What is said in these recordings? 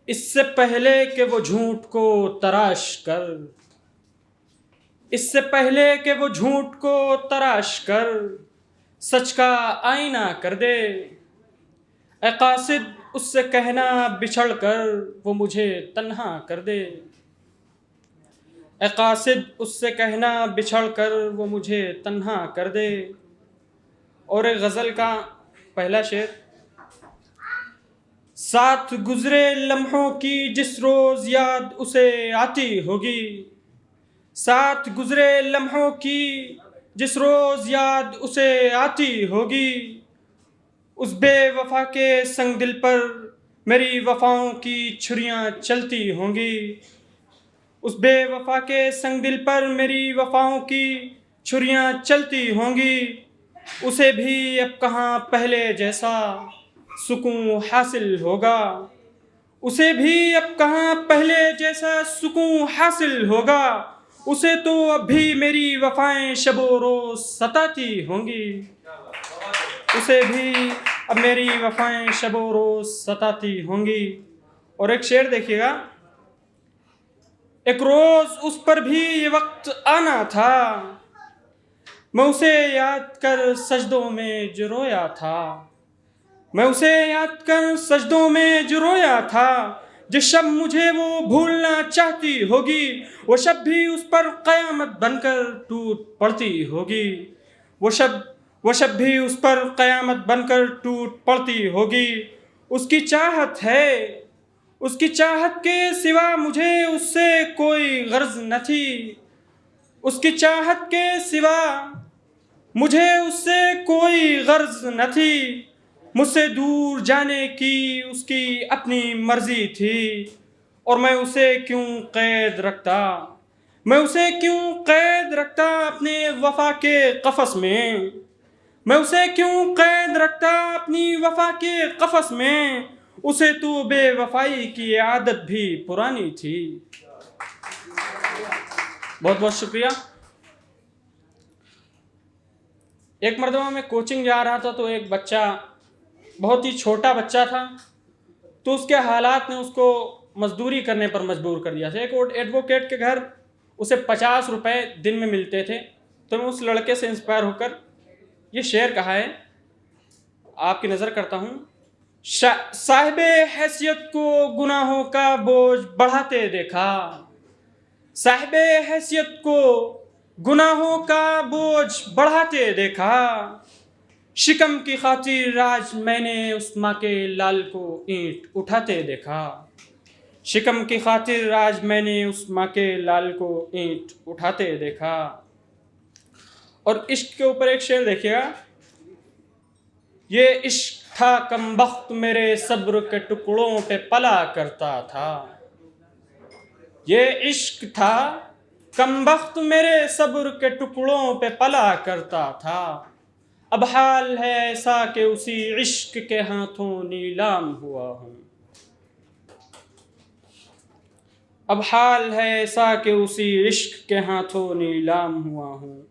इससे पहले कि वो झूठ को तराश कर, इससे पहले कि वो झूठ को तराश कर सच का आईना कर दे। ए कासिद उससे कहना बिछड़ कर वो मुझे तन्हा कर दे। ए कासिद उससे कहना बिछड़ कर वो मुझे तन्हा कर दे। और एक गज़ल का पहला शेर। साथ गुजरे लम्हों की जिस रोज़ याद उसे आती होगी, साथ गुजरे लम्हों की जिस रोज़ याद उसे आती होगी, उस बेवफा के संग दिल पर मेरी वफाओं की छुरियां चलती होंगी। उस बेवफा के संग दिल पर मेरी वफाओं की छुरियां चलती होंगी। उसे भी अब कहाँ पहले जैसा सुकून हासिल होगा, उसे भी अब कहाँ पहले जैसा सुकून हासिल होगा। उसे तो अब भी मेरी वफाएं शबो रोज सताती होंगी, उसे भी अब मेरी वफाएं शबो रोज सताती होंगी। और एक शेर देखिएगा। एक रोज उस पर भी ये वक्त आना था, मैं उसे याद कर सजदों में जो रोया था, मैं उसे याद कर सजदों में जो रोया था। जिस शब मुझे वो भूलना चाहती होगी, वो शब भी उस पर क़यामत बनकर टूट पड़ती होगी। वो शब भी उस पर क़यामत बनकर टूट पड़ती होगी। उसकी चाहत है, उसकी चाहत के सिवा मुझे उससे कोई गर्ज न थी। उसकी चाहत के सिवा मुझे उससे कोई गर्ज न थी। मुझसे दूर जाने की उसकी अपनी मर्जी थी, और मैं उसे क्यों कैद रखता, मैं उसे क्यों कैद रखता अपने वफा के कफस में, मैं उसे क्यों कैद रखता अपनी वफा के कफस में। उसे तो बेवफाई की आदत भी पुरानी थी। बहुत बहुत शुक्रिया। एक मरतबा मैं कोचिंग जा रहा था तो एक बच्चा, बहुत ही छोटा बच्चा था, तो उसके हालात ने उसको मजदूरी करने पर मजबूर कर दिया था। एक एडवोकेट के घर उसे 50 रुपए दिन में मिलते थे। तो मैं उस लड़के से इंस्पायर होकर ये शेर कहा है, आपकी नज़र करता हूँ। साहिबे हैसियत को गुनाहों का बोझ बढ़ाते देखा, साहिबे हैसियत को गुनाहों का बोझ बढ़ाते देखा। शिकम की खातिर आज मैंने उस माँ के लाल को ईंट उठाते देखा, शिकम की खातिर आज मैंने उस माँ के लाल को ईंट उठाते देखा। और इश्क के ऊपर एक शेर देखिएगा। ये इश्क था कमबख्त मेरे सब्र के टुकड़ों पे पला करता था, ये इश्क था कमबख्त मेरे सब्र के टुकड़ों पे पला करता था। अब हाल है ऐसा कि उसी इश्क के हाथों नीलाम हुआ हूँ, अब हाल है ऐसा कि उसी इश्क के हाथों नीलाम हुआ हूँ।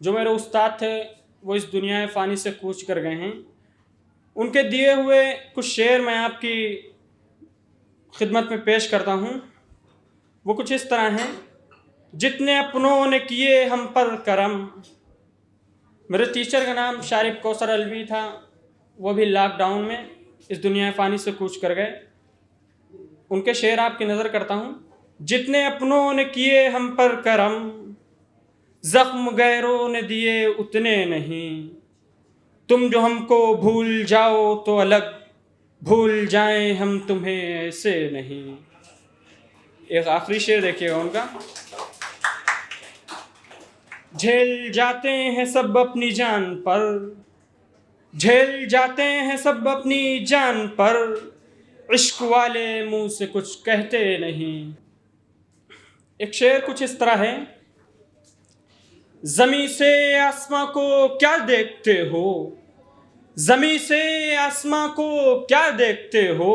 जो मेरे उस्ताद थे वो इस दुनिया फ़ानी से कूच कर गए हैं। उनके दिए हुए कुछ शेर मैं आपकी खिदमत में पेश करता हूँ। वो कुछ इस तरह हैं। जितने अपनों ने किए हम पर करम। मेरे टीचर का नाम शारिफ कौसर अलवी था, वो भी लॉकडाउन में इस दुनिया फ़ानी से कूच कर गए। उनके शेर आपकी नज़र करता हूँ। जितने अपनों ने किए हम पर करम, ज़ख्म गैरों ने दिए उतने नहीं। तुम जो हमको भूल जाओ तो अलग, भूल जाएं हम तुम्हें ऐसे नहीं। एक आखिरी शेर देखिएगा उनका। झेल जाते हैं सब अपनी जान पर, झेल जाते हैं सब अपनी जान पर, इश्क वाले मुंह से कुछ कहते नहीं। एक शेर कुछ इस तरह है। ज़मीं से आसमां को क्या देखते हो, ज़मीं से आसमां को क्या देखते हो,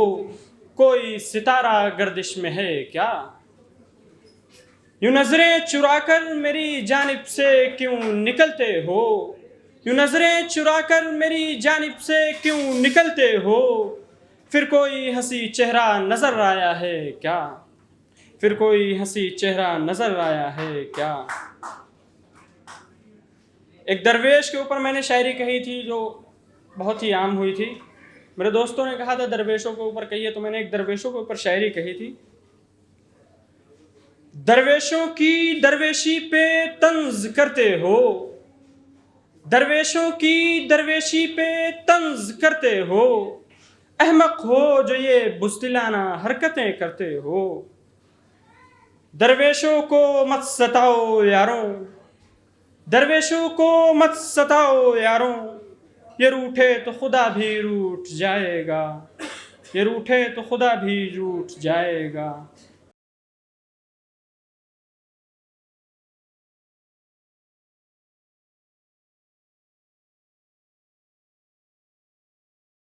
कोई सितारा गर्दिश में है क्या। यूं नजरें चुराकर मेरी जानिब से क्यों निकलते हो, यूं नजरें चुराकर मेरी जानिब से क्यों निकलते हो। फिर कोई हंसी चेहरा नजर आया है क्या, फिर कोई हंसी चेहरा नजर आया है क्या। एक दरवेश के ऊपर मैंने शायरी कही थी जो बहुत ही आम हुई थी। मेरे दोस्तों ने कहा था दरवेशों के ऊपर कहिए, तो मैंने एक दरवेशों के ऊपर शायरी कही थी। दरवेशों की दरवेशी पे तंज करते हो, दरवेशों की दरवेशी पे तंज करते हो, अहमक हो जो ये बुज़दिलाना हरकतें करते हो। दरवेशों को मत सताओ यारों, दरवेशों को मत सताओ यारों, ये रूठे तो खुदा भी रूठ जाएगा, ये रूठे तो खुदा भी रूठ जाएगा।